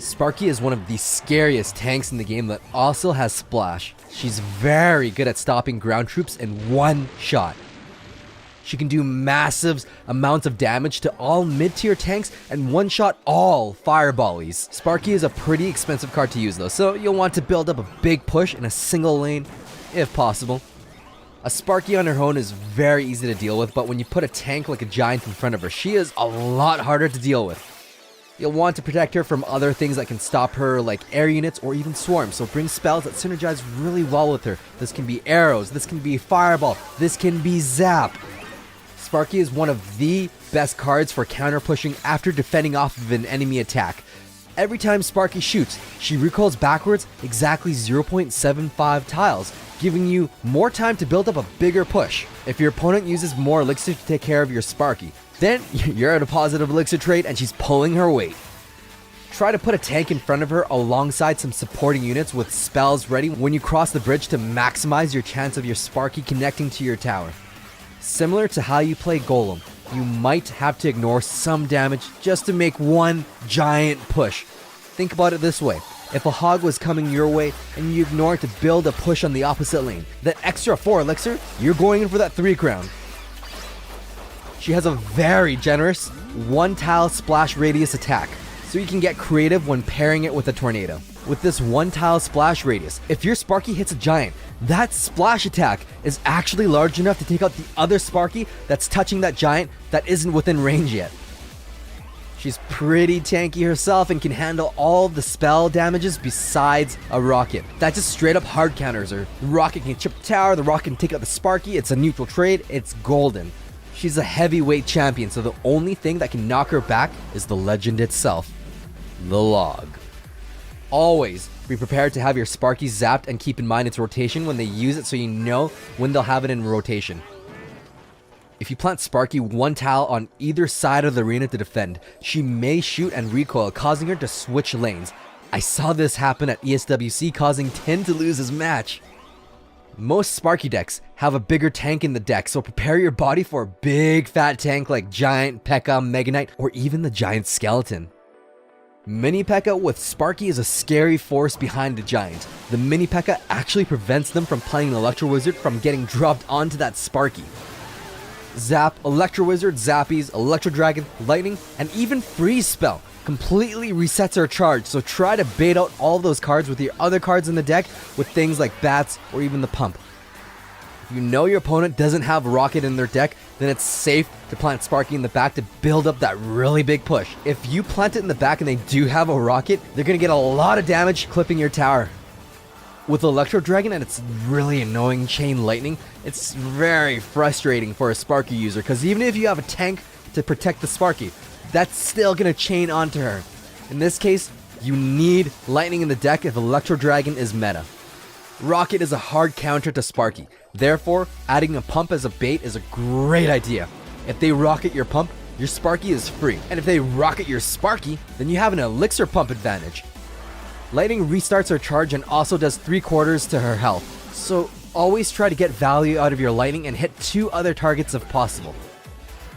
Sparky is one of the scariest tanks in the game that also has Splash. She's very good at stopping ground troops in one shot. She can do massive amounts of damage to all mid-tier tanks and one-shot all fireballies. Sparky is a pretty expensive card to use though, so you'll want to build up a big push in a single lane, if possible. A Sparky on her own is very easy to deal with, but when you put a tank like a Giant in front of her, she is a lot harder to deal with. You'll want to protect her from other things that can stop her, like air units or even swarms, so bring spells that synergize really well with her. This can be arrows, this can be fireball, this can be zap. Sparky is one of the best cards for counter pushing after defending off of an enemy attack. Every time Sparky shoots, she recoils backwards exactly 0.75 tiles, giving you more time to build up a bigger push. If your opponent uses more elixir to take care of your Sparky, then you're at a positive elixir trade and she's pulling her weight. Try to put a tank in front of her alongside some supporting units with spells ready when you cross the bridge to maximize your chance of your Sparky connecting to your tower. Similar to how you play Golem, you might have to ignore some damage just to make one giant push. Think about it this way. If a hog was coming your way and you ignore it to build a push on the opposite lane, that extra 4 elixir, you're going in for that 3 crown. She has a very generous 1 tile splash radius attack, so you can get creative when pairing it with a tornado. With this 1 tile splash radius, if your Sparky hits a Giant, that splash attack is actually large enough to take out the other Sparky that's touching that Giant that isn't within range yet. She's pretty tanky herself and can handle all the spell damages besides a rocket. That just straight up hard counters her. The rocket can chip the tower, the rocket can take out the Sparky, it's a neutral trade, it's golden. She's a heavyweight champion, so the only thing that can knock her back is the legend itself, the log. Always be prepared to have your Sparky zapped and keep in mind its rotation when they use it so you know when they'll have it in rotation. If you plant Sparky 1 tile on either side of the arena to defend, she may shoot and recoil, causing her to switch lanes. I saw this happen at ESWC, causing Tin to lose his match. Most Sparky decks have a bigger tank in the deck, so prepare your body for a big fat tank like Giant, P.E.K.K.A, Mega Knight, or even the Giant Skeleton. Mini P.E.K.K.A with Sparky is a scary force behind the Giant. The Mini P.E.K.K.A actually prevents them from playing an Electro Wizard from getting dropped onto that Sparky. Zap, Electro Wizard, Zappies, Electro Dragon, Lightning, and even Freeze Spell completely resets her charge, so try to bait out all those cards with your other cards in the deck with things like Bats or even the Pump. If you know your opponent doesn't have Rocket in their deck, then it's safe to plant Sparky in the back to build up that really big push. If you plant it in the back and they do have a Rocket, they're going to get a lot of damage clipping your tower. With Electro Dragon and its really annoying Chain Lightning, it's very frustrating for a Sparky user, because even if you have a tank to protect the Sparky, that's still going to chain onto her. In this case, you need Lightning in the deck if Electro Dragon is meta. Rocket is a hard counter to Sparky, therefore adding a Pump as a bait is a great idea. If they rocket your Pump, your Sparky is free, and if they rocket your Sparky, then you have an Elixir Pump advantage. Lightning restarts her charge and also does 3/4 to her health, so always try to get value out of your Lightning and hit 2 other targets if possible.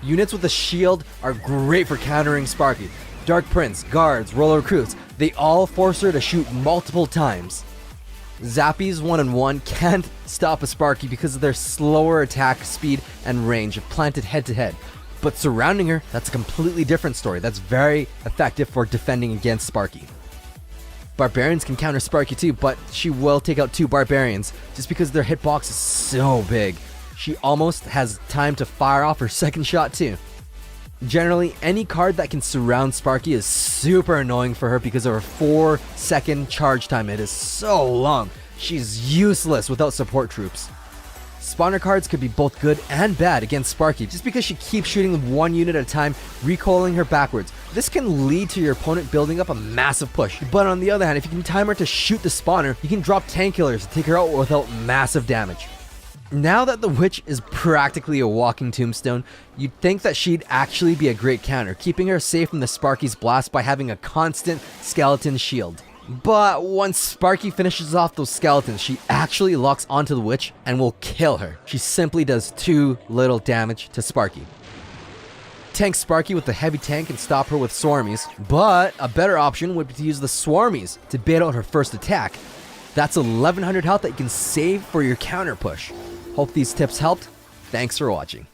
Units with a shield are great for countering Sparky. Dark Prince, Guards, Roller Recruits, they all force her to shoot multiple times. Zappies 1-on-1 can't stop a Sparky because of their slower attack speed and range if planted head to head. But surrounding her, that's a completely different story. That's very effective for defending against Sparky. Barbarians can counter Sparky too, but she will take out 2 Barbarians just because their hitbox is so big. She almost has time to fire off her second shot too. Generally, any card that can surround Sparky is super annoying for her because of her 4-second charge time. It is so long. She's useless without support troops. Spawner cards could be both good and bad against Sparky just because she keeps shooting 1 unit at a time, recoiling her backwards. This can lead to your opponent building up a massive push. But on the other hand, if you can time her to shoot the spawner, you can drop tank killers to take her out without massive damage. Now that the witch is practically a walking tombstone, you'd think that she'd actually be a great counter, keeping her safe from the Sparky's blast by having a constant skeleton shield. But once Sparky finishes off those skeletons, she actually locks onto the witch and will kill her. She simply does too little damage to Sparky. tank Sparky with the heavy tank and stop her with Swarmies, but a better option would be to use the Swarmies to bait out her first attack. That's 1100 health that you can save for your counter push. Hope these tips helped. Thanks for watching.